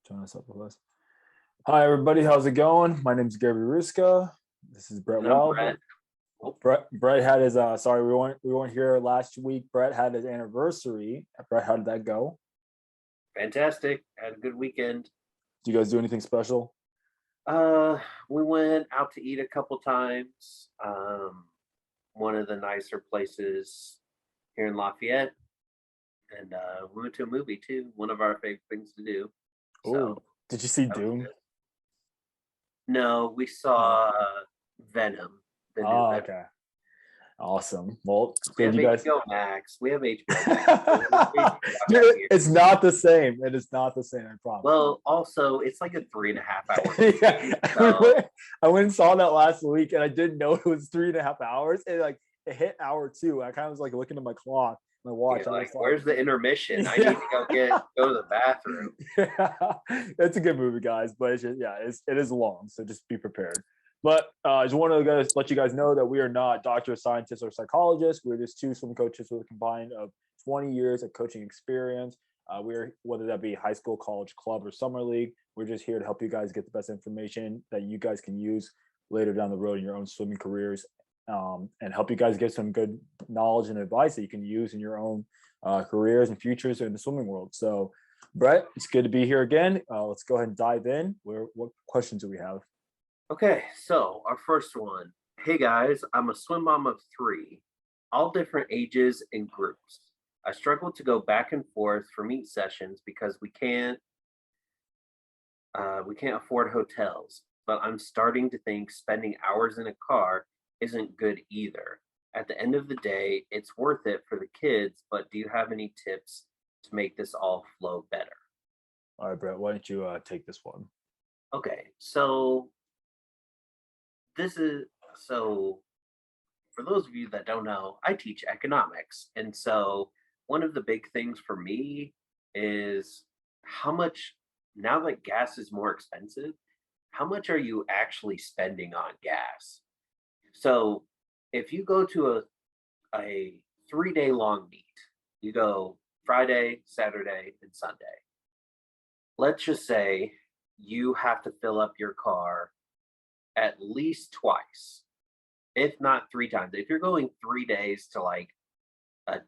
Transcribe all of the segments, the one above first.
Join us up with us. Hi, everybody. How's it going? My name is Gary Ruska. This is Brett And I'm Wild. Brett had his sorry, we weren't here last week. Brett had his anniversary. Brett, how did that go? Fantastic. Had a good weekend. Did you guys do anything special? We went out to eat a couple times. One of the nicer places here in Lafayette, and we went to a movie too. One of our favorite things to do. Oh, did you see Doom? No, we saw Venom. The new Oh, Venom. okay. Awesome. Well, We have you guys. HBO Max. We have HBO Max. Dude, it's not the same. It is not the same. I promise. Well, also, it's like a 3.5 hour. Yeah, so... I went and saw that last week, and I didn't know it was 3.5 hours. It hit hour 2. I kind of was like looking at my clock, my watch. You're like, where's the intermission? I need to go to the bathroom. Yeah, it's a good movie, guys, but it is long, so just be prepared. But I just want to let you guys know that we are not doctors, scientists, or psychologists. We're just two swim coaches with a combined of 20 years of coaching experience. Whether that be high school, college, club, or summer league, we're just here to help you guys get the best information that you guys can use later down the road in your own swimming careers, and help you guys get some good knowledge and advice that you can use in your own careers and futures in the swimming world. So, Brett, it's good to be here again. Let's go ahead and dive in. What questions do we have? Okay, so our first one. Hey guys, I'm a swim mom of 3, all different ages and groups. I struggle to go back and forth for meet sessions because we can't afford hotels. But I'm starting to think spending hours in a car isn't good either. At the end of the day, it's worth it for the kids. But do you have any tips to make this all flow better? All right, Brett, why don't you take this one? Okay, so for those of you that don't know, I teach economics. And so one of the big things for me is how much, now that gas is more expensive, how much are you actually spending on gas? So if you go to a 3-day long meet, you go Friday, Saturday, and Sunday. Let's just say you have to fill up your car at least twice, if not 3 times. If you're going 3 days to like a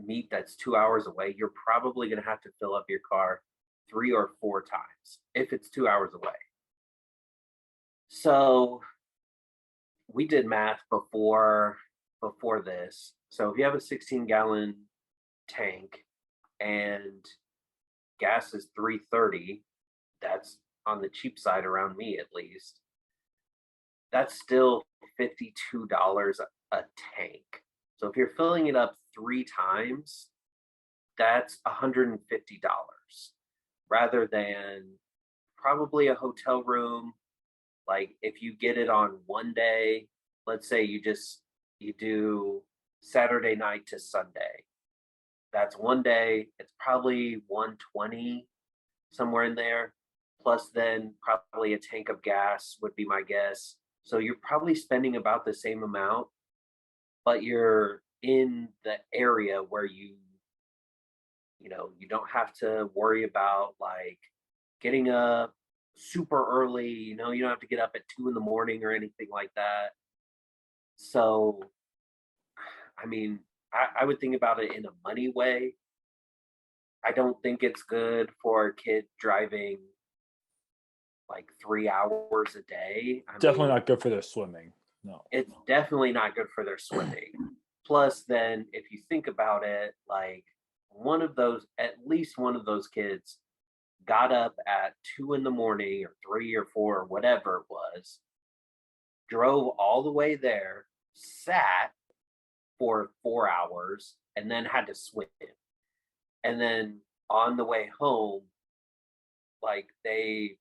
meet that's 2 hours away, you're probably going to have to fill up your car 3 or 4 times if it's 2 hours away. So we did math before this. So if you have a 16-gallon tank and gas is $3.30, that's on the cheap side around me at least. That's still $52 a tank. So if you're filling it up 3 times, that's $150 rather than probably a hotel room. Like if you get it on one day, let's say you do Saturday night to Sunday. That's one day. It's probably $120, somewhere in there. Plus then probably a tank of gas would be my guess. So you're probably spending about the same amount, but you're in the area where you don't have to worry about like getting up super early. You don't have to get up at 2 a.m. or anything like that. So, I mean, I would think about it in a money way. I don't think it's good for a kid driving like 3 hours a day. Definitely not good for their swimming. No, it's definitely not good for their swimming. Plus, then if you think about it, like at least one of those kids got up at 2 a.m. or 3 or 4 or whatever it was, drove all the way there, sat for 4 hours, and then had to swim. And then on the way home, like they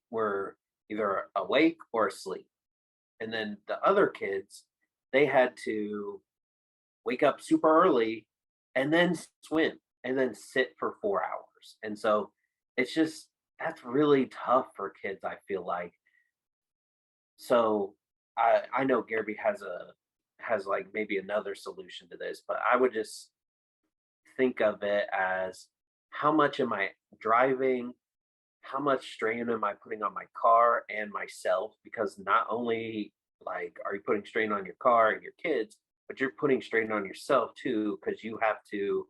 were either awake or asleep. And then the other kids, they had to wake up super early and then swim and then sit for 4 hours. And so that's really tough for kids, I feel like. So I know Gary has like maybe another solution to this, but I would just think of it as how much am I driving how much strain am I putting on my car and myself? Because not only like are you putting strain on your car and your kids, but you're putting strain on yourself too, because you have to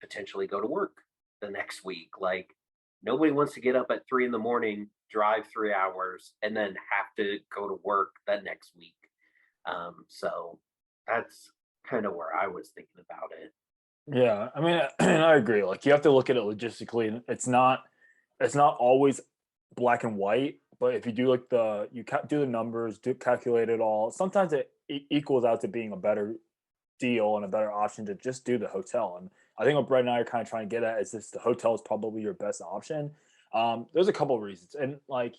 potentially go to work the next week. Like nobody wants to get up at 3 in the morning, drive 3 hours, and then have to go to work that next week. So that's kind of where I was thinking about it. Yeah, I mean, and I agree. Like you have to look at it logistically, and it's not always black and white. But if you do like do the numbers, do calculate it all. Sometimes it equals out to being a better deal and a better option to just do the hotel. And I think what Brett and I are kind of trying to get at is this: the hotel is probably your best option. There's a couple of reasons, and like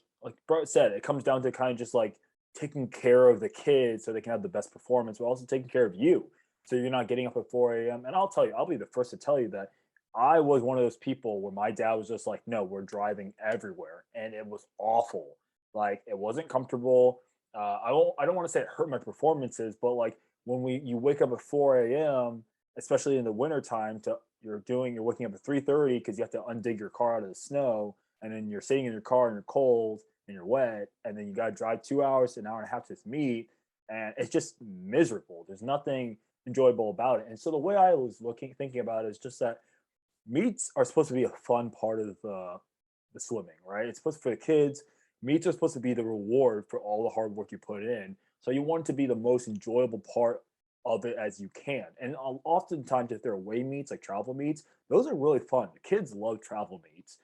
Brett said, it comes down to kind of just like taking care of the kids so they can have the best performance, but also taking care of you so you're not getting up at 4 a.m. And I'll tell you, I'll be the first to tell you that I was one of those people where my dad was just like, no, we're driving everywhere. And it was awful. Like it wasn't comfortable. I don't want to say it hurt my performances, but like when you wake up at 4 a.m., especially in the winter time, you're waking up at 3:30 because you have to undig your car out of the snow, and then you're sitting in your car and you're cold and you're wet, and then you got to drive 2 hours to an hour and a half to this meet, and it's just miserable. There's nothing enjoyable about it. And so the way I was thinking about it is just that meets are supposed to be a fun part of the swimming, right? It's supposed for the kids. Meets are supposed to be the reward for all the hard work you put in. So you want it to be the most enjoyable part of it as you can. And oftentimes, if they're away meets like travel meets, those are really fun. The kids love travel meets,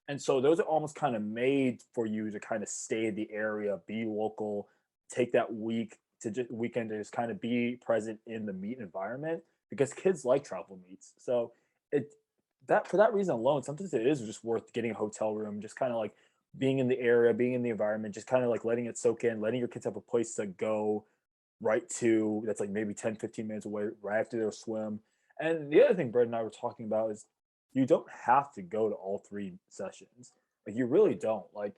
and so those are almost kind of made for you to kind of stay in the area, be local, take that weekend to just kind of be present in the meet environment because kids like travel meets. So it that for that reason alone, sometimes it is just worth getting a hotel room, just kind of like being in the area, being in the environment, just kind of like letting it soak in, letting your kids have a place to go right to that's like maybe 10, 15 minutes away right after their swim. And the other thing Brett and I were talking about is you don't have to go to all three sessions. Like you really don't. Like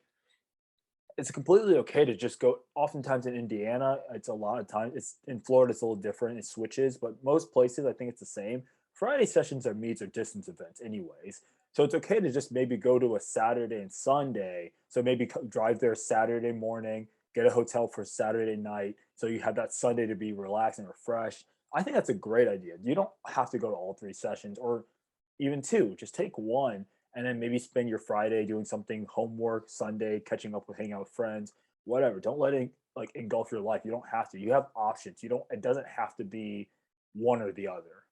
it's completely okay to just go. Oftentimes in Indiana, it's a lot of time. It's in Florida, it's a little different. It switches, but most places, I think it's the same. Friday sessions are meets or distance events, anyways. So it's okay to just maybe go to a Saturday and Sunday. So maybe drive there Saturday morning, get a hotel for Saturday night, so you have that Sunday to be relaxed and refreshed. I think that's a great idea. You don't have to go to all three sessions, or even two. Just take one and then maybe spend your Friday doing something homework, Sunday catching up with hanging out with friends, whatever. Don't let it like engulf your life. You don't have to. You have options. You don't. It doesn't have to be one or the other.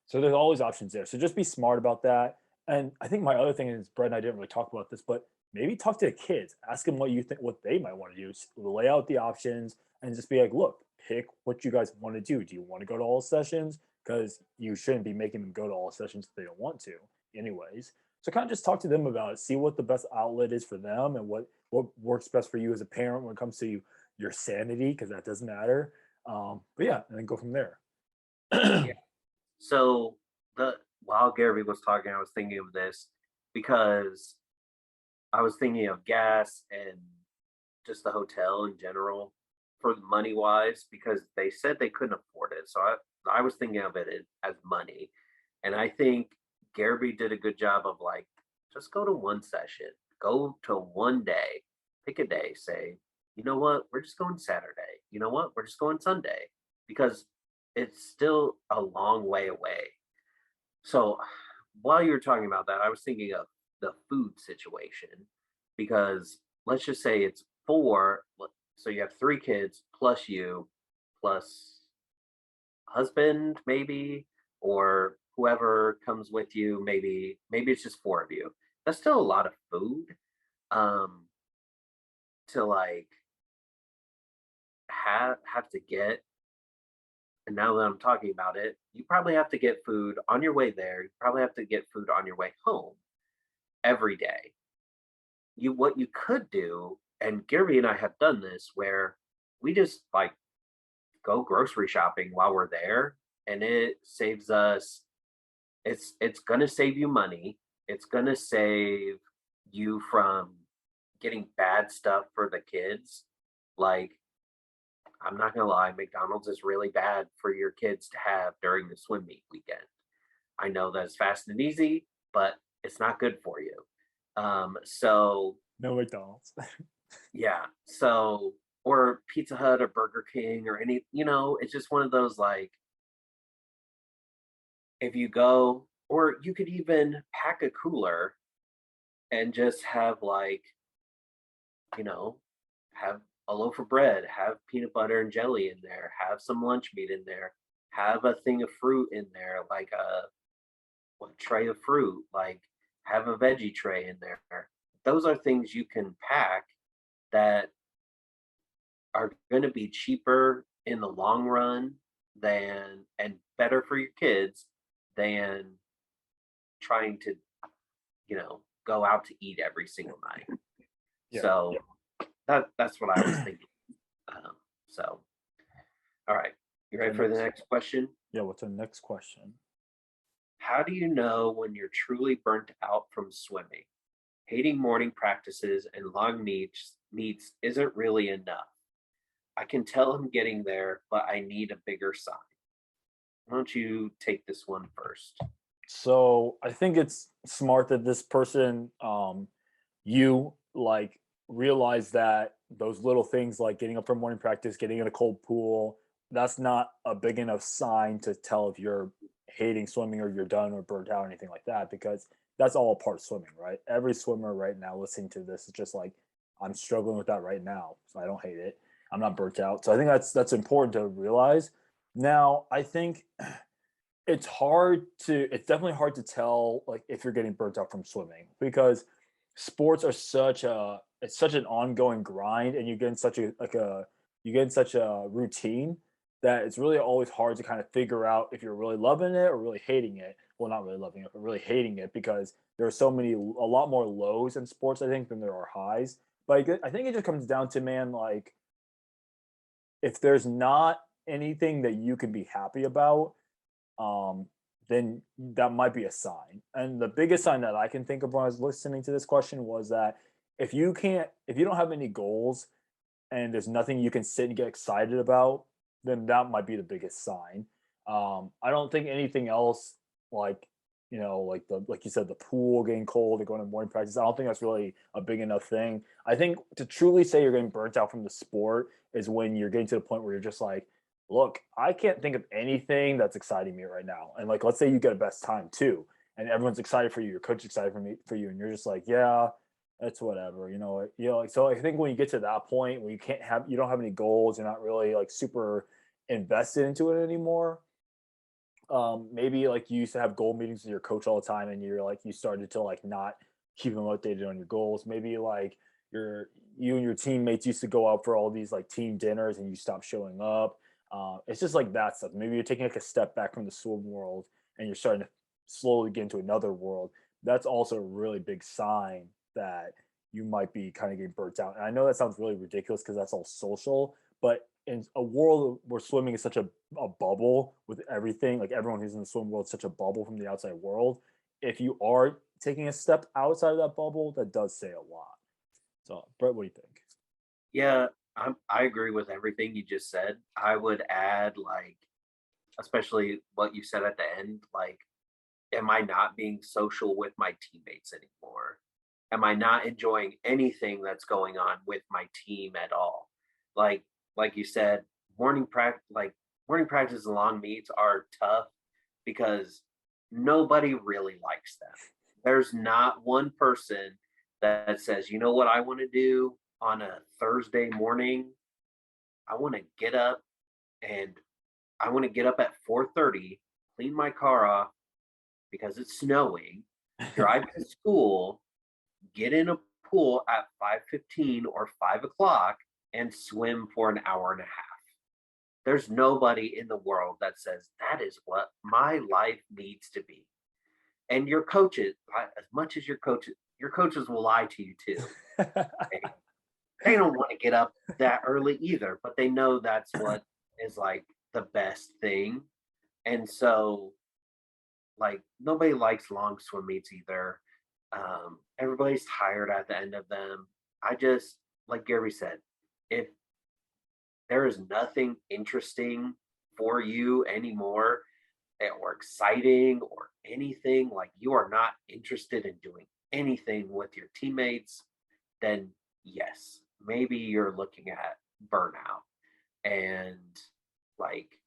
So there's always options there. So just be smart about that. And I think my other thing is, Brett and I didn't really talk about this, but maybe talk to the kids. Ask them what you think, what they might want to do. Lay out the options and just be like, look, pick what you guys want to do. Do you want to go to all sessions? Because you shouldn't be making them go to all sessions if they don't want to, anyways. So kind of just talk to them about it. See what the best outlet is for them and what works best for you as a parent when it comes to your sanity, because that does matter. But yeah, and then go from there. Yeah. So the while Gary was talking, I was thinking of this because I was thinking of gas and just the hotel in general for money wise because they said they couldn't afford it. So I was thinking of it as money. And I think Gary did a good job of like, just go to one session, go to one day, pick a day, say, you know what, we're just going Saturday. You know what, we're just going Sunday because it's still a long way away. So while you were talking about that, I was thinking of the food situation because let's just say it's four. So you have three kids plus you, plus husband, maybe, or whoever comes with you. Maybe it's just four of you. That's still a lot of food um, to like have to get. And now that I'm talking about it, you probably have to get food on your way there. You probably have to get food on your way home every day. What you could do, and Gary and I have done this, where we just like go grocery shopping while we're there, and it saves us. It's gonna save you money. It's gonna save you from getting bad stuff for the kids. Like I'm not gonna lie, McDonald's is really bad for your kids to have during the swim meet weekend. I know that's fast and easy, but it's not good for you. So No McDonald's. yeah, so or Pizza Hut or Burger King or any, it's just one of those like if you go, or you could even pack a cooler and just have like, you know, have a loaf of bread, have peanut butter and jelly in there, have some lunch meat in there, have a thing of fruit in there, like a tray of fruit, like have a veggie tray in there. Those are things you can pack that are going to be cheaper in the long run than and better for your kids than trying to, go out to eat every single night. Yeah. So that's what I was thinking. Um, so, all right, you ready for the next question? Yeah. What's the next question? How do you know when you're truly burnt out from swimming? Hating morning practices and long meets isn't really enough. I can tell I'm getting there, but I need a bigger sign. Why don't you take this one first? So I think it's smart that this person, you like realize that those little things like getting up for morning practice, getting in a cold pool, that's not a big enough sign to tell if you're hating swimming or you're done or burnt out or anything like that, because that's all a part of swimming, right? Every swimmer right now listening to this is just like, I'm struggling with that right now, so I don't hate it. I'm not burnt out. So I think that's important to realize. Now, I think it's definitely hard to tell like if you're getting burnt out from swimming, because sports are such an ongoing grind, and you get in such a routine that it's really always hard to kind of figure out if you're really loving it or really hating it. Well, not really loving it, but really hating it, because there are a lot more lows in sports, I think, than there are highs. But I think it just comes down to, man, like, if there's not anything that you can be happy about, um, then that might be a sign. And the biggest sign that I can think of when I was listening to this question was that if you don't have any goals and there's nothing you can sit and get excited about, then that might be the biggest sign. I don't think anything else, like, like you said, the pool getting cold or going to morning practice, I don't think that's really a big enough thing. I think to truly say you're getting burnt out from the sport is when you're getting to the point where you're just like, look, I can't think of anything that's exciting me right now. And like, let's say you get a best time too, and everyone's excited for you, your coach is excited for you, and you're just like, yeah, it's whatever, like, so I think when you get to that point where you don't have any goals, you're not really like super invested into it anymore. Maybe like you used to have goal meetings with your coach all the time, and you started to like not keep them updated on your goals. Maybe like you and your teammates used to go out for all these like team dinners, and you stopped showing up. It's just like that stuff. Maybe you're taking like a step back from the swim world, and you're starting to slowly get into another world. That's also a really big sign that you might be kind of getting burnt out. And I know that sounds really ridiculous because that's all social, but in a world where swimming is such a bubble with everything, like everyone who's in the swim world is such a bubble from the outside world. If you are taking a step outside of that bubble, that does say a lot. So, Brett, what do you think? Yeah, I agree with everything you just said. I would add, like, especially what you said at the end, like, am I not being social with my teammates anymore? Am I not enjoying anything that's going on with my team at all? Like like you said, morning practice and long meets are tough because nobody really likes them. There's not one person that says, you know what I want to do on a Thursday morning? I want to get up and I want to get up at 4:30, clean my car off because it's snowing, drive to school, get in a pool at 5:15 or 5 o'clock, and swim for an hour and a half. There's nobody in the world that says that is what my life needs to be. And your coaches, as much as your coaches will lie to you too. They don't want to get up that early either, but they know that's what is like the best thing. And so, like, nobody likes long swim meets either. Everybody's tired at the end of them. I just, like Gary said, if there is nothing interesting for you anymore or exciting or anything, like you are not interested in doing anything with your teammates, then yes, maybe you're looking at burnout. And like,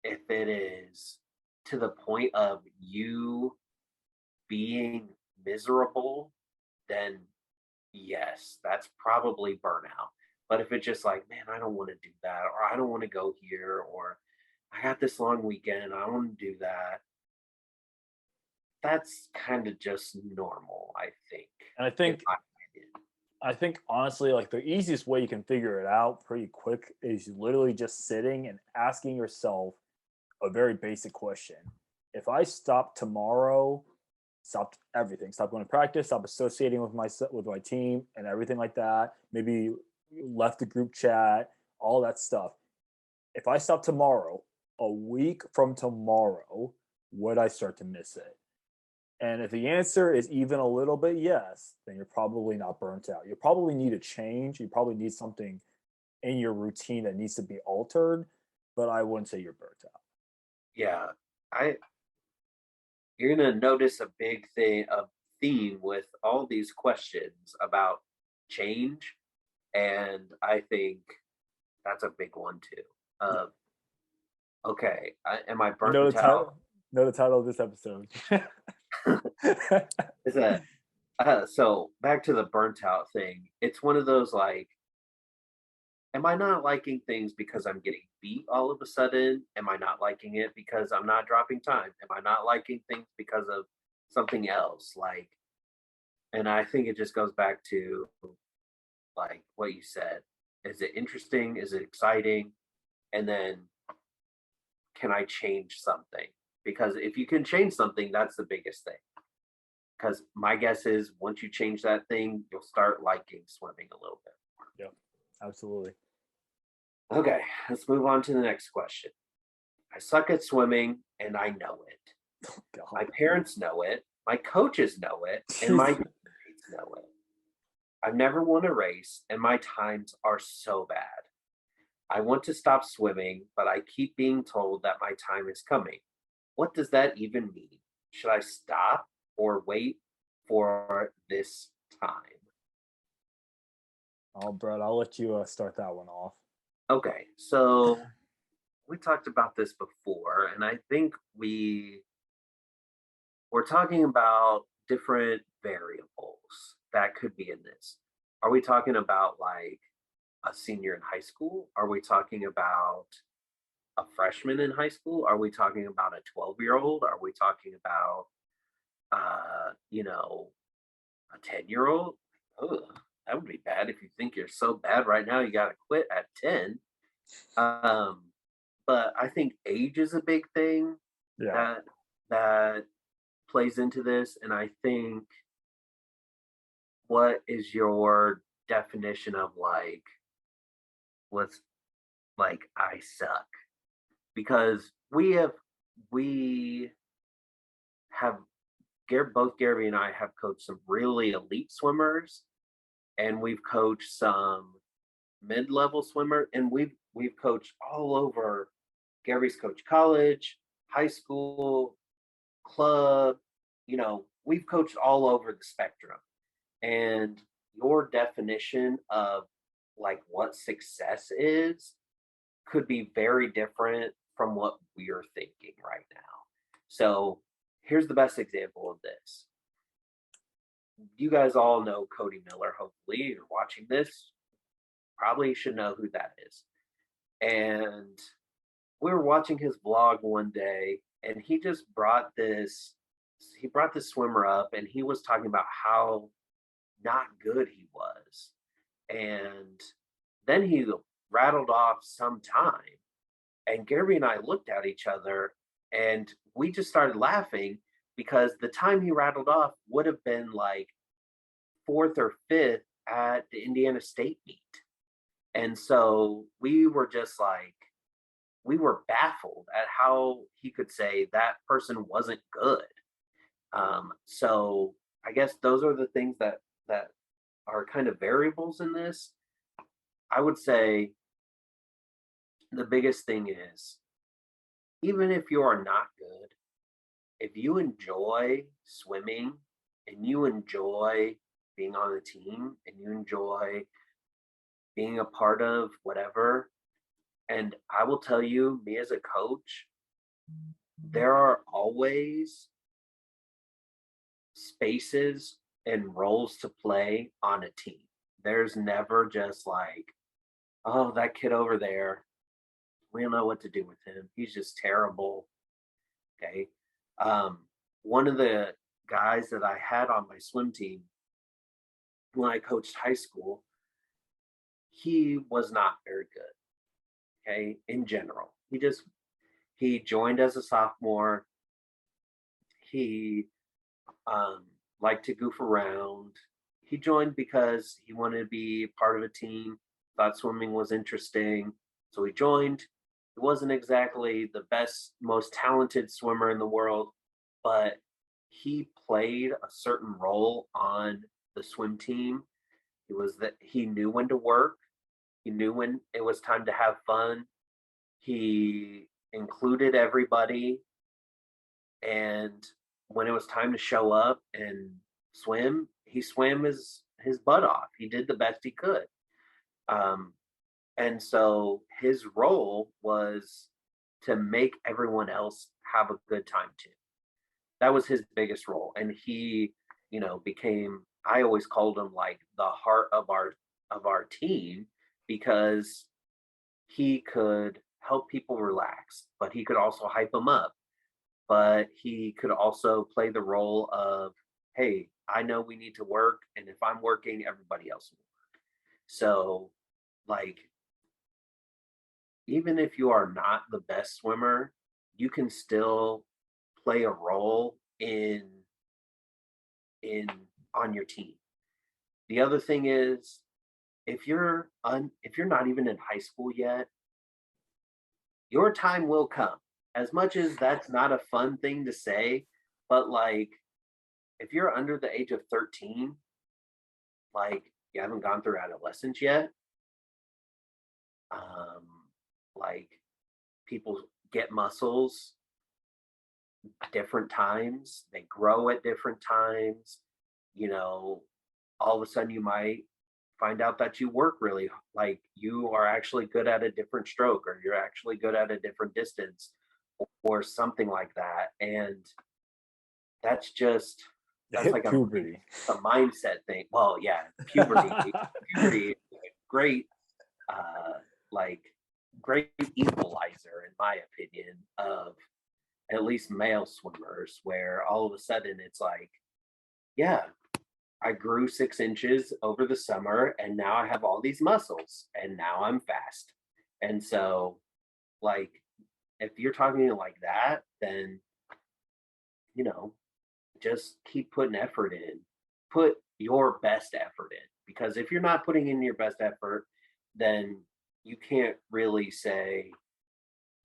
if it is to the point of you being miserable, then yes, that's probably burnout. But if it's just like, man, I don't want to do that, or I don't want to go here, or I got this long weekend, I want to do that, that's kind of just normal, I think. And I In think my opinion. I think honestly, like the easiest way you can figure it out pretty quick is literally just sitting and asking yourself a very basic question. If I stop tomorrow, stopped everything, stop going to practice, stop associating with my team and everything like that, maybe left the group chat, all that stuff. If I stop tomorrow, a week from tomorrow, would I start to miss it? And if the answer is even a little bit yes, then you're probably not burnt out. You probably need a change. You probably need something in your routine that needs to be altered, but I wouldn't say you're burnt out. Yeah, I you're gonna notice a theme with all these questions about change, and I think that's a big one too. Yeah. Okay, am I You know the burnt out? title. Know the title of this episode. Is that so? Back to the burnt out thing. It's one of those like, am I not liking things because I'm getting beat all of a sudden? Am I not liking it because I'm not dropping time? Am I not liking things because of something else? Like, and I think it just goes back to like what you said. Is it interesting? Is it exciting? And then can I change something? Because if you can change something, that's the biggest thing. Because my guess is once you change that thing, you'll start liking swimming a little bit. Yep, absolutely. Okay, let's move on to the next question. I suck at swimming and I know it. My God. parents know it, my coaches know it, and my Jesus. teammates know it. I've never won a race and my times are so bad. I want to stop swimming, but I keep being told that my time is coming. What does that even mean? Should I stop or wait for this time? Oh, Brett, I'll let you start that one off. Okay, so we talked about this before, and I think we're talking about different variables that could be in this. Are we talking about like a senior in high school? Are we talking about a freshman in high school? Are we talking about a 12-year-old? Are we talking about a 10-year-old? Ugh, that would be bad if you think you're so bad right now you gotta quit at 10. Um, but I think age is a big thing Yeah. that that plays into this. And I think, what is your definition of like what's like I suck? Because we have both Gary and I have coached some really elite swimmers, and we've coached some mid-level swimmer, and we've coached all over. Gary's coached college, high school, club, we've coached all over the spectrum. And your definition of like what success is could be very different from what we're thinking right now. So here's the best example of this. You guys all know Cody Miller. Hopefully, you're watching this. Probably should know who that is. And we were watching his vlog one day, and he brought this swimmer up, and he was talking about how not good he was. And then he rattled off some time, and Gary and I looked at each other, and we just started laughing because the time he rattled off would have been like fourth or fifth at the Indiana State meet. And so we were just like, we were baffled at how he could say that person wasn't good. So I guess those are the things that are kind of variables in this. I would say the biggest thing is, even if you are not good, if you enjoy swimming and you enjoy being on the team and you enjoy being a part of whatever. And I will tell you, me as a coach, there are always spaces and roles to play on a team. There's never just like, oh, that kid over there, we don't know what to do with him. He's just terrible. Okay. Um, One of the guys that I had on my swim team when I coached high school, he was not very good. Okay. In general, he joined as a sophomore. He um, liked to goof around. He joined because he wanted to be part of a team, thought swimming was interesting. So he joined. He wasn't exactly the best, most talented swimmer in the world, but he played a certain role on the swim team. He knew when to work. He knew when it was time to have fun. He included everybody. And when it was time to show up and swim, he swam his butt off. He did the best he could. Um, and so his role was to make everyone else have a good time too. That was his biggest role. And he, became, I always called him like the heart of our team, because he could help people relax, but he could also hype them up. But he could also play the role of, hey, I know we need to work, and if I'm working, everybody else will work. So, like, even if you are not the best swimmer, you can still play a role in on your team. The other thing is, if you're not even in high school yet, your time will come. As much as that's not a fun thing to say, but like, if you're under the age of 13, like, you haven't gone through adolescence yet, um, like, people get muscles at different times, they grow at different times, you know, all of a sudden you might find out that you work really, like, you are actually good at a different stroke, or you're actually good at a different distance, or something like that. And that's just You that's hit like puberty. a mindset thing. Well, yeah, puberty is a great uh like great equalizer, in my opinion, of at least male swimmers, where all of a sudden it's like, yeah, I grew 6 inches over the summer, and now I have all these muscles, and now I'm fast. And so, like, if you're talking like that, then, you know, just keep putting effort in. Put your best effort in. Because if you're not putting in your best effort, then you can't really say,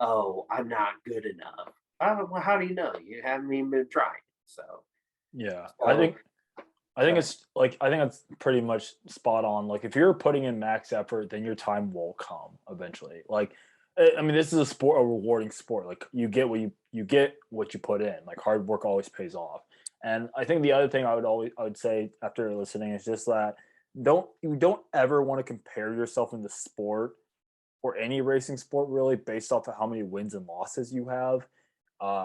oh, I'm not good enough. Well, how do you know? You haven't even been trying. So, Yeah, so I think uh, it's like I think that's pretty much spot on. Like if you're putting in max effort, then your time will come eventually. Like I mean, this is a sport, a rewarding sport. Like you get what you put in. Like hard work always pays off. And I think the other thing I would say after listening is just that you don't ever want to compare yourself in the sport or any racing sport really based off of how many wins and losses you have,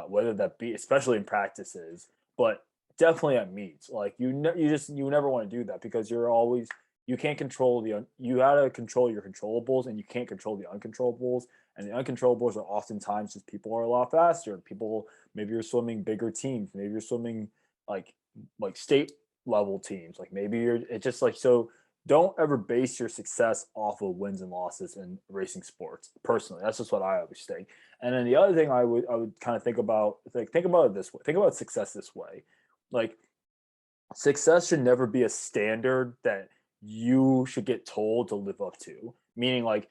whether that be especially in practices, but definitely at meets. Like you never want to do that because you can't control you gotta control your controllables and you can't control the uncontrollables. And the uncontrollables are oftentimes just people are a lot faster. People, maybe you're swimming bigger teams, maybe you're swimming like state level teams, like maybe you're it's just like so don't ever base your success off of wins and losses in racing sports. Personally, that's just what I always think. And then the other thing I would kind of think about, think about it this way. Think about success this way. Like success should never be a standard that you should get told to live up to. Meaning like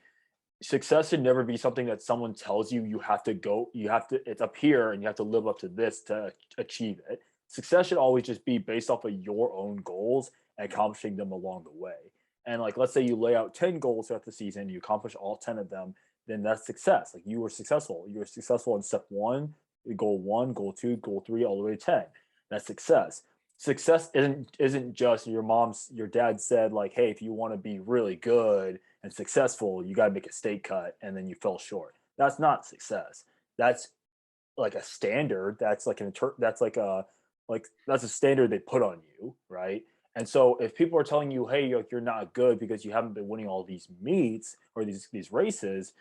success should never be something that someone tells you you have to it's up here and you have to live up to this to achieve it. Success should always just be based off of your own goals and accomplishing them along the way. And like let's say you lay out 10 goals throughout the season, you accomplish all 10 of them, then that's success. Like you were successful. You were successful in step 1, goal 1, goal 2, goal 3, all the way to 10. That's success. success isn't just your dad said like, hey, if you want to be really good and successful, you got to make a state cut, and then you fell short. That's not success. That's like a standard. That's like that's a standard they put on you, right? And so if people are telling you, hey, you're not good because you haven't been winning all these meets or these races,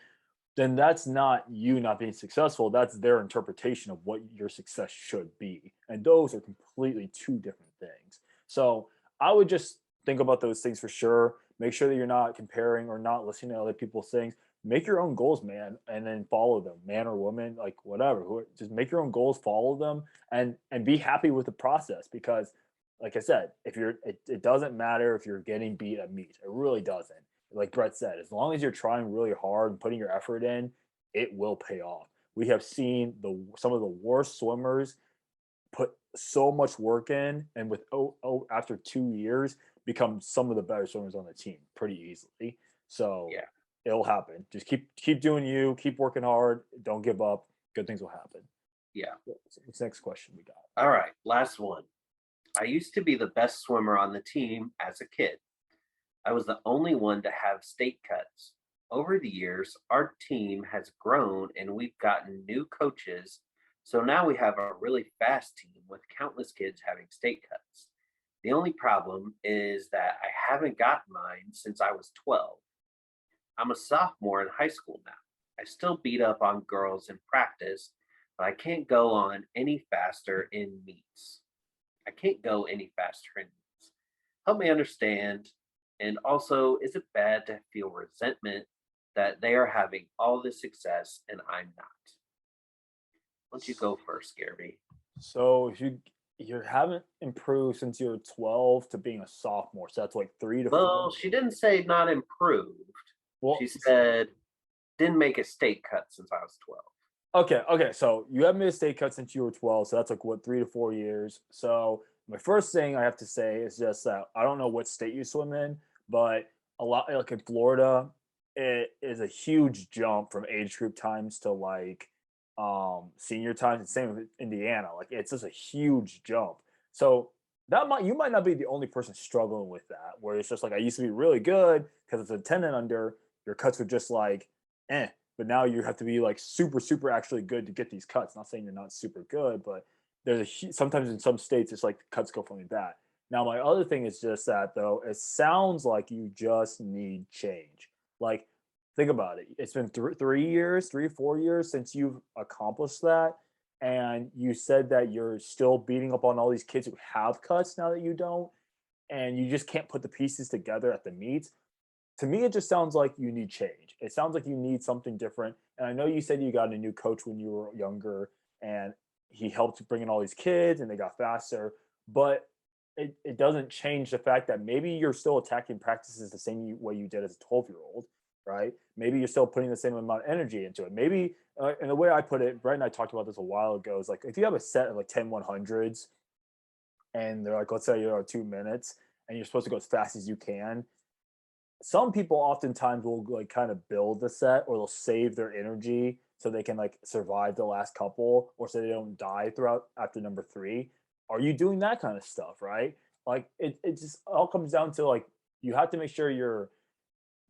then that's not you not being successful. That's their interpretation of what your success should be. And those are completely two different things. So I would just think about those things for sure. Make sure that you're not comparing or not listening to other people's things. Make your own goals, man, and then follow them, man or woman, like whatever. Just make your own goals, follow them, and be happy with the process. Because, like I said, if it doesn't matter if you're getting beat at meet. It really doesn't. Like Brett said, as long as you're trying really hard and putting your effort in, it will pay off. We have seen some of the worst swimmers put so much work in, and after 2 years, become some of the better swimmers on the team pretty easily. So Yeah. it'll happen. Just keep doing you, keep working hard, don't give up. Good things will happen. Yeah. What's the next question we got? All right. Last one. I used to be the best swimmer on the team as a kid. I was the only one to have state cuts. Over the years, our team has grown and we've gotten new coaches. So now we have a really fast team with countless kids having state cuts. The only problem is that I haven't gotten mine since I was 12. I'm a sophomore in high school now. I still beat up on girls in practice, but I can't go on any faster in meets. I can't go any faster in meets. Help me understand. And also, is it bad to feel resentment that they are having all this success and I'm not? Why don't you go first, Gary? So if you haven't improved since you were 12 to being a sophomore, so that's like 3 to 4 Well, she didn't say not improved. She Well, said didn't make a state cut since I was 12. okay. So you haven't made a state cut since you were 12, so that's like what 3 to 4 years. So my first thing I have to say is just that I don't know what state you swim in, but a lot like in Florida, it is a huge jump from age group times to like senior times, and same with Indiana. Like it's just a huge jump. So you might not be the only person struggling with that, where it's just like I used to be really good because it's a 10 and under, your cuts were just like eh. But now you have to be like super, super actually good to get these cuts. Not saying you're not super good, but sometimes in some states it's like the cuts go from that. Now my other thing is just that though it sounds like you just need change. Like think about it. It's been 3 years, 3 4 years since you've accomplished that, and you said that you're still beating up on all these kids who have cuts now that you don't, and you just can't put the pieces together at the meets. To me, it just sounds like you need change. It sounds like you need something different. And I know you said you got a new coach when you were younger, and he helped bring in all these kids and they got faster, but it doesn't change the fact that maybe you're still attacking practices the same way you did as a 12-year-old, right? Maybe you're still putting the same amount of energy into it. Maybe, and the way I put it, Brett and I talked about this a while ago, is like if you have a set of like 10 100s and they're like, let's say you're 2 minutes and you're supposed to go as fast as you can, some people oftentimes will like kind of build the set, or they'll save their energy so they can like survive the last couple, or so they don't die throughout after number three. Are you doing that kind of stuff, right? Like it just all comes down to like you have to make sure you're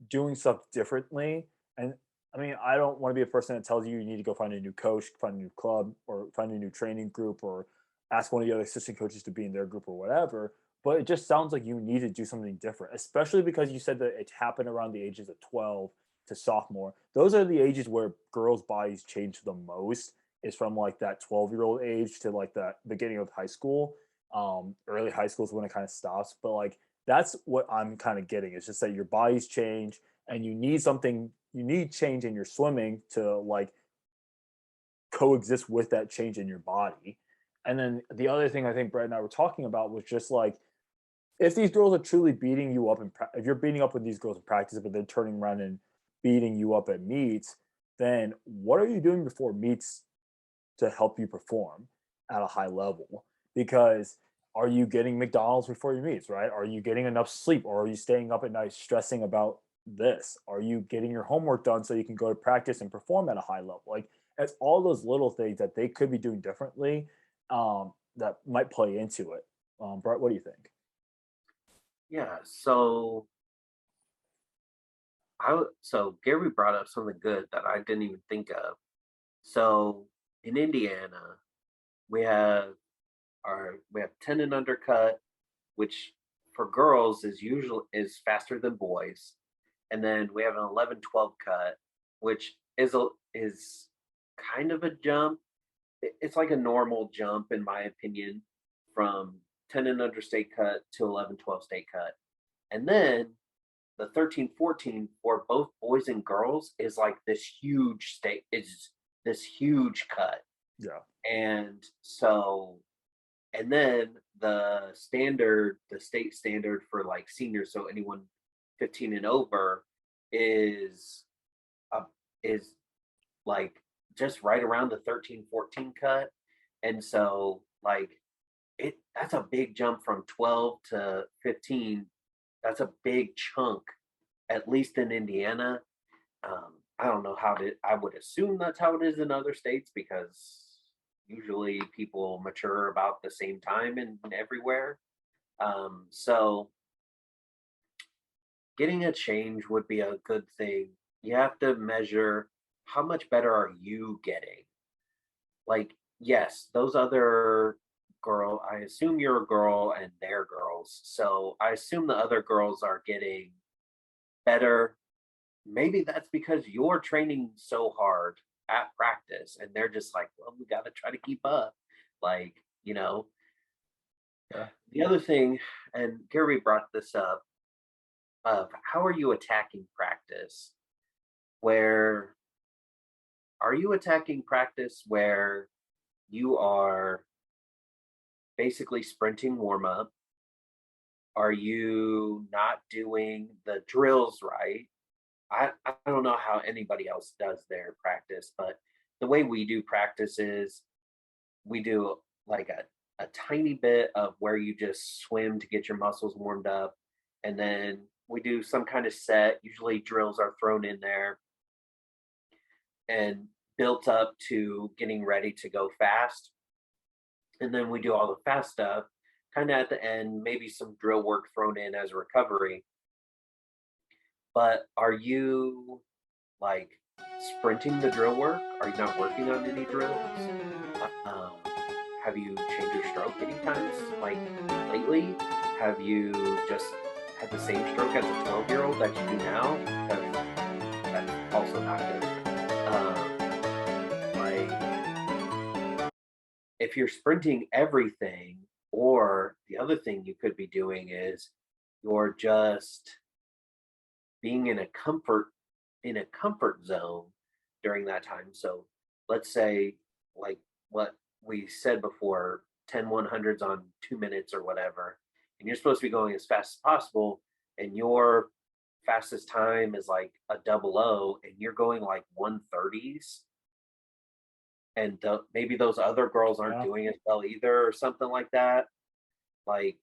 doing stuff differently. And I mean, I don't want to be a person that tells you you need to go find a new coach, find a new club, or find a new training group, or ask one of the other assistant coaches to be in their group or whatever. But it just sounds like you need to do something different, especially because you said that it happened around the ages of 12 to sophomore. Those are the ages where girls' bodies change the most, is from like that 12-year-old age to like the beginning of high school. Early high school is when it kind of stops. But like that's what I'm kind of getting. It's just that your bodies change and you need change in your swimming to like coexist with that change in your body. And then the other thing I think Brett and I were talking about was just like if these girls are truly beating you up if you're beating up with these girls in practice, but they're turning around and beating you up at meets, then what are you doing before meets to help you perform at a high level? Because are you getting McDonald's before your meets, right? Are you getting enough sleep, or are you staying up at night stressing about this? Are you getting your homework done so you can go to practice and perform at a high level? Like it's all those little things that they could be doing differently, that might play into it. Brett, what do you think? Yeah. So Gary brought up something good that I didn't even think of. So in Indiana, we have we have 10 and undercut, which for girls is faster than boys. And then we have an 11-12 cut, which is kind of a jump. It's like a normal jump in my opinion from 10 and under state cut to 11-12 state cut. And then the 13-14 for both boys and girls is like this huge cut. Yeah. And so and then the state standard for like seniors, so anyone 15 and over is uh, is like just right around the 13-14 cut. And so like that's a big jump from 12 to 15. That's a big chunk, at least in Indiana. I don't know I would assume that's how it is in other states because usually people mature about the same time and everywhere. So getting a change would be a good thing. You have to measure how much better are you getting. Like, yes, those other I assume you're a girl and they're girls. So I assume the other girls are getting better. Maybe that's because you're training so hard at practice and they're just like, well, we got to try to keep up. Like, Yeah. the other thing, and Gary brought this up, of how are you attacking practice? Where are you attacking practice where you are basically sprinting warm up? Are you not doing the drills right? I don't know how anybody else does their practice, but the way we do practice is we do like a tiny bit of where you just swim to get your muscles warmed up. And then we do some kind of set. Usually drills are thrown in there and built up to getting ready to go fast. And then we do all the fast stuff kind of at the end, maybe some drill work thrown in as recovery. But are you like sprinting the drill work? Are you not working on any drills? Um, have you changed your stroke any times? Like lately? Have you just had the same stroke as a 12-year-old that you do now? Because that's also not good. Like if you're sprinting everything, or the other thing you could be doing is you're just being in a comfort zone during that time. So let's say like what we said before, 10-100s on 2 minutes or whatever, and you're supposed to be going as fast as possible, and your fastest time is like a 00, and you're going like 130s, and maybe those other girls aren't Yeah. doing as well either or something like that. Like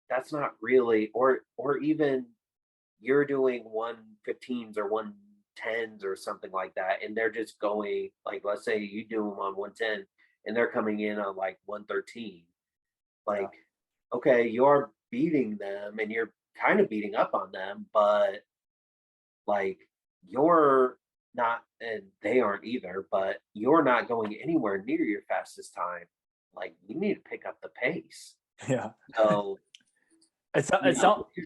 that's not really, or even you're doing 115s or 110s or something like that, and they're just going like, let's say you do them on 110 and they're coming in on like 113. Yeah. Like, okay, you're beating them and you're kind of beating up on them, but like you're not, and they aren't either, but you're not going anywhere near your fastest time. Like you need to pick up the pace. Yeah. So It's not. it's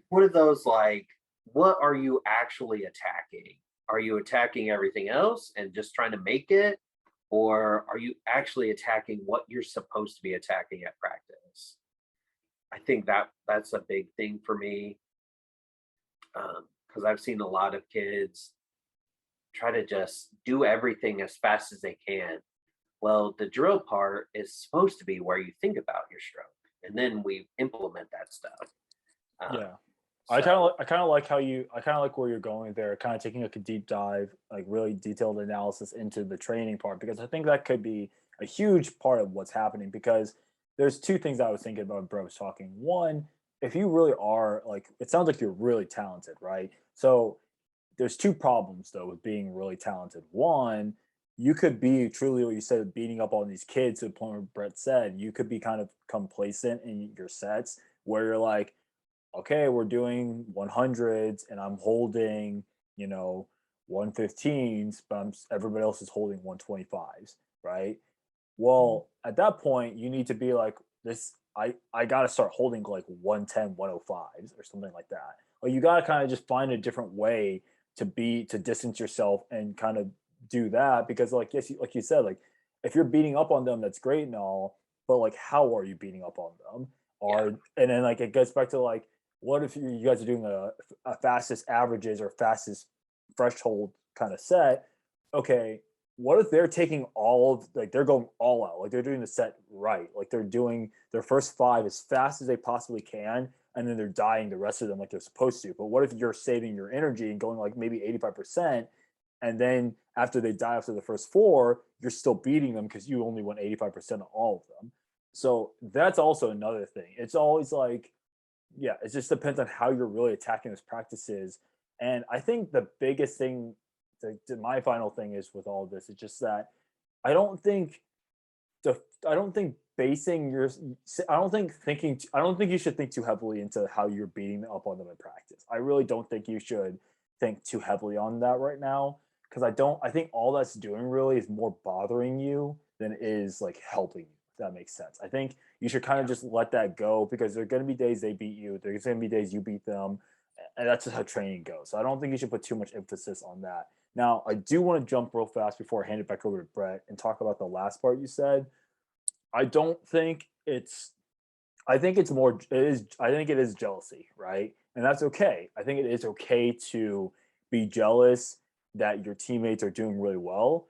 one of those like, what are you actually attacking? Are you attacking everything else and just trying to make it? Or are you actually attacking what you're supposed to be attacking at practice? I think that's a big thing for me, because I've seen a lot of kids try to just do everything as fast as they can. Well, the drill part is supposed to be where you think about your stroke, and then we implement that stuff. Um, Yeah. so I kind of like how I kind of like where you're going there, kind of taking like a deep dive, like really detailed analysis into the training part, because I think that could be a huge part of what's happening. Because there's two things I was thinking about when Bro was talking. One, if you really are like, it sounds like you're really talented, right? So there's two problems though with being really talented. One, you could be truly what you said, beating up on these kids to the point where Brett said you could be kind of complacent in your sets where you're like, okay, we're doing 100s and I'm holding, 115s, but everybody else is holding 125s, right? Well, at that point, you need to be like this. I got to start holding like 110, 105s or something like that. Like you got to kind of just find a different way to distance yourself and kind of do that because like yes, like you said, like if you're beating up on them, that's great and all, but like how are you beating up on them? Yeah. And then like it gets back to like what if you guys are doing a fastest averages or fastest threshold kind of set? Okay, what if they're taking all of like they're going all out, like they're doing the set right, like they're doing their first five as fast as they possibly can, and then they're dying the rest of them like they're supposed to. But what if you're saving your energy and going like maybe 85%, and then after they die after the first four, you're still beating them because you only went 85% of all of them. So that's also another thing. It's always like, yeah, it just depends on how you're really attacking those practices. And I think the biggest thing, my final thing is with all of this, it's just that I don't think I don't think basing your, I don't think you should think too heavily into how you're beating up on them in practice. I really don't think you should think too heavily on that right now because I think all that's doing really is more bothering you than it is like helping you. If that makes sense. I think you should kind of just let that go because there are going to be days they beat you. There's going to be days you beat them, and that's just how training goes. So I don't think you should put too much emphasis on that. Now, I do want to jump real fast before I hand it back over to Brett and talk about the last part you said. I don't think it's I think it's more it is I think it is jealousy, right? And that's okay. I think it is okay to be jealous that your teammates are doing really well.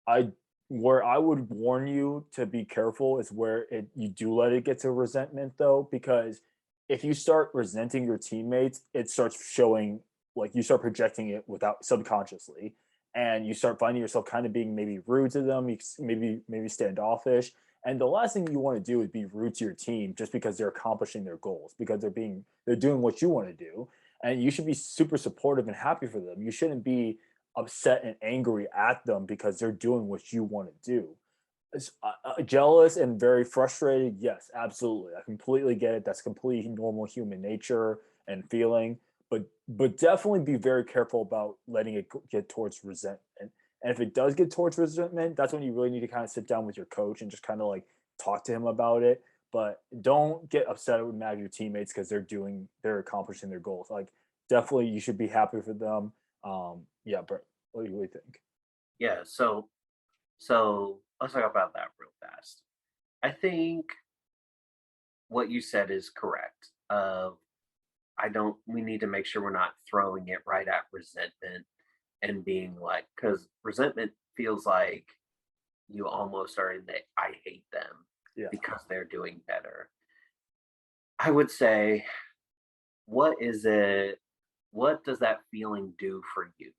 I Where I would warn you to be careful is where you do let it get to resentment though, because if you start resenting your teammates, it starts showing like you start projecting it without subconsciously, and you start finding yourself kind of being maybe rude to them, maybe standoffish. And the last thing you want to do is be rude to your team just because they're accomplishing their goals, because they're doing what you want to do. And you should be super supportive and happy for them. You shouldn't be upset and angry at them because they're doing what you want to do. Jealous and very frustrated, yes, absolutely. I completely get it. That's completely normal human nature and feeling. But definitely be very careful about letting it get towards resentment. And if it does get towards resentment, that's when you really need to kind of sit down with your coach and just kind of like talk to him about it. But don't get upset with mad at your teammates because they're accomplishing their goals. Like definitely you should be happy for them. Yeah, but what do you really think? Yeah. So let's talk about that real fast. I think what you said is correct. I don't, we need to make sure we're not throwing it right at resentment and being like, because resentment feels like you almost are in the I hate them Yeah. because they're doing better. I would say, what is it? What does that feeling do for you?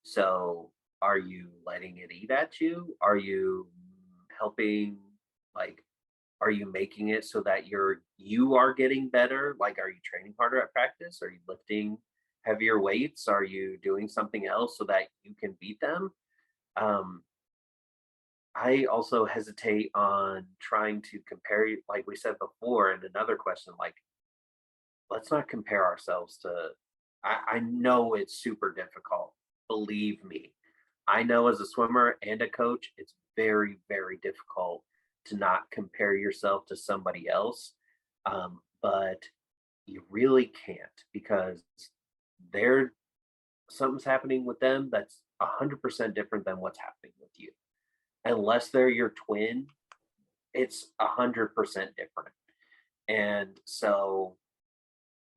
So, are you letting it eat at you? Are you helping? Like, are you making it so that you are getting better? Like, are you training harder at practice? Are you lifting heavier weights? Are you doing something else so that you can beat them? Um, I also hesitate on trying to compare, like we said before, in another question, like, let's not compare ourselves to. I know it's super difficult. Believe me. I know as a swimmer and a coach, it's very, very difficult to not compare yourself to somebody else. But you really can't because they're something's happening with them that's 100% different than what's happening with you. Unless they're your twin, it's 100% different. And so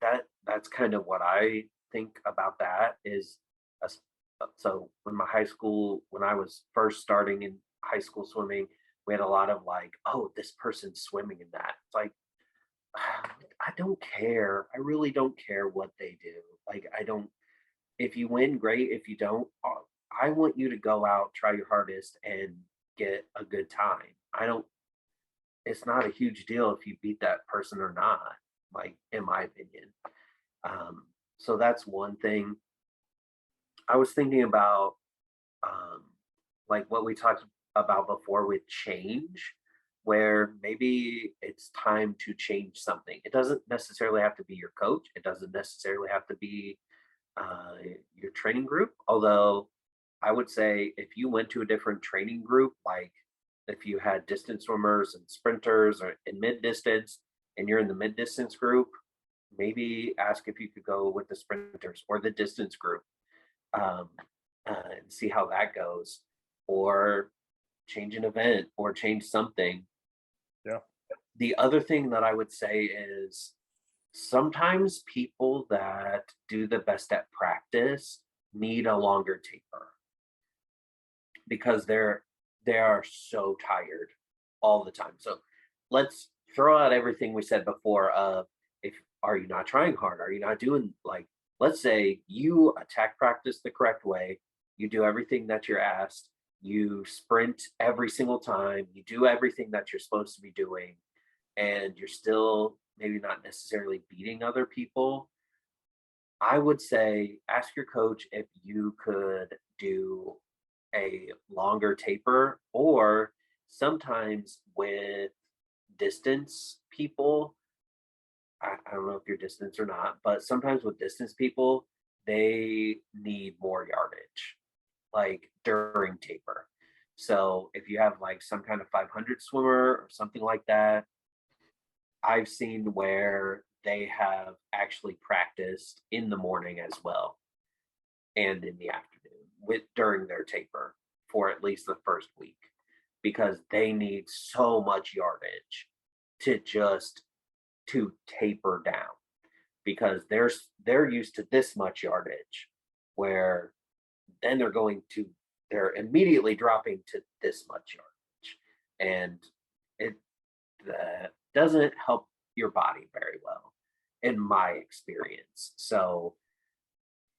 that's kind of what I think about that is so when I was first starting in high school swimming, we had a lot of like, oh, this person's swimming in that. It's like I don't care. I really don't care what they do. Like I don't if you win, great. If you don't, I want you to go out, try your hardest and get a good time. I don't it's not a huge deal if you beat that person or not, like in my opinion. So that's one thing. I was thinking about um, like what we talked about before with change, where maybe it's time to change something. It doesn't necessarily have to be your coach. It doesn't necessarily have to be uh, your training group. Although I would say if you went to a different training group, like if you had distance swimmers and sprinters or in mid distance, and you're in the mid distance group, maybe ask if you could go with the sprinters or the distance group, um, and see how that goes, or change an event or change something. Yeah. The other thing that I would say is sometimes people that do the best at practice need a longer taper because they are so tired all the time. So let's throw out everything we said before of, if are you not trying hard? Are you not doing, like, let's say you attack practice the correct way, you do everything that you're asked, you sprint every single time, you do everything that you're supposed to be doing, and you're still maybe not necessarily beating other people. I would say ask your coach if you could do a longer taper, or sometimes with distance people, I don't know if you're distance or not, but sometimes with distance people, they need more yardage, like during taper. So if you have like some kind of 500 swimmer or something like that, I've seen where they have actually practiced in the morning as well and in the afternoon with during their taper for at least the first week, because they need so much yardage to just to taper down, because they're used to this much yardage, where then they're immediately dropping to this much yardage, and it that doesn't help your body very well in my experience. So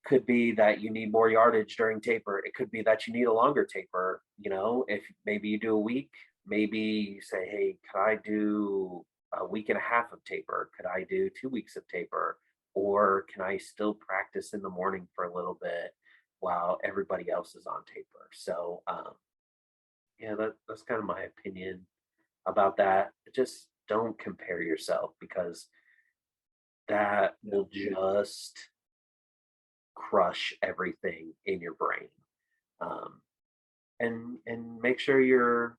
could be that you need more yardage during taper. It could be that you need a longer taper. If maybe you do a week, maybe you say, hey, could I do a week and a half of taper? Could I do 2 weeks of taper? Or can I still practice in the morning for a little bit while everybody else is on taper? So, yeah, that's kind of my opinion about that. Just don't compare yourself, because that Yeah. will just crush everything in your brain. Um, and make sure you're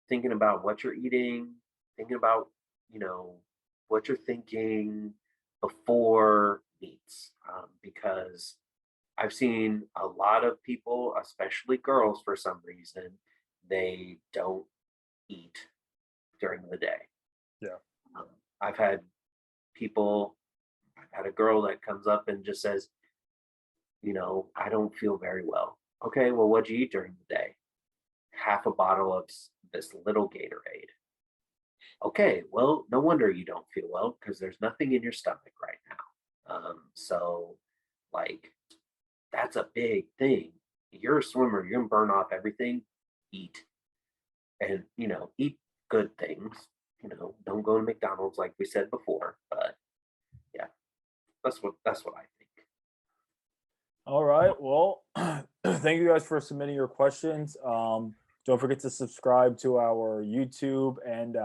thinking about what you're eating, thinking about you know what you're thinking before meets, because I've seen a lot of people, especially girls, for some reason, they don't eat during the day. Yeah. Um, I've had people, I've had a girl that comes up and just says, I don't feel very well. Okay, well, what'd you eat during the day? Half a bottle of this little Gatorade. Okay, well, no wonder you don't feel well, because there's nothing in your stomach right now. So, like, that's a big thing. You're a swimmer, you're gonna burn off everything. Eat, and eat good things. Don't go to McDonald's like we said before. But yeah, that's what I think. All right. Well, thank you guys for submitting your questions. Don't forget to subscribe to our YouTube and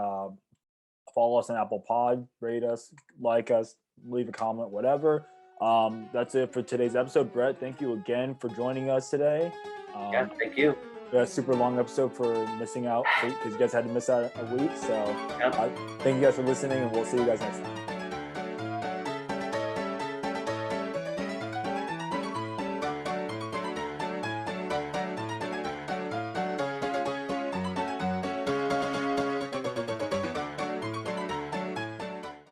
follow us on Apple Pod, rate us, like us, leave a comment, whatever. That's it for today's episode. Brett, thank you again for joining us today. Yeah, thank you. We had a super long episode for missing out because you guys had to miss out a week. So Yeah. thank you guys for listening, and we'll see you guys next time.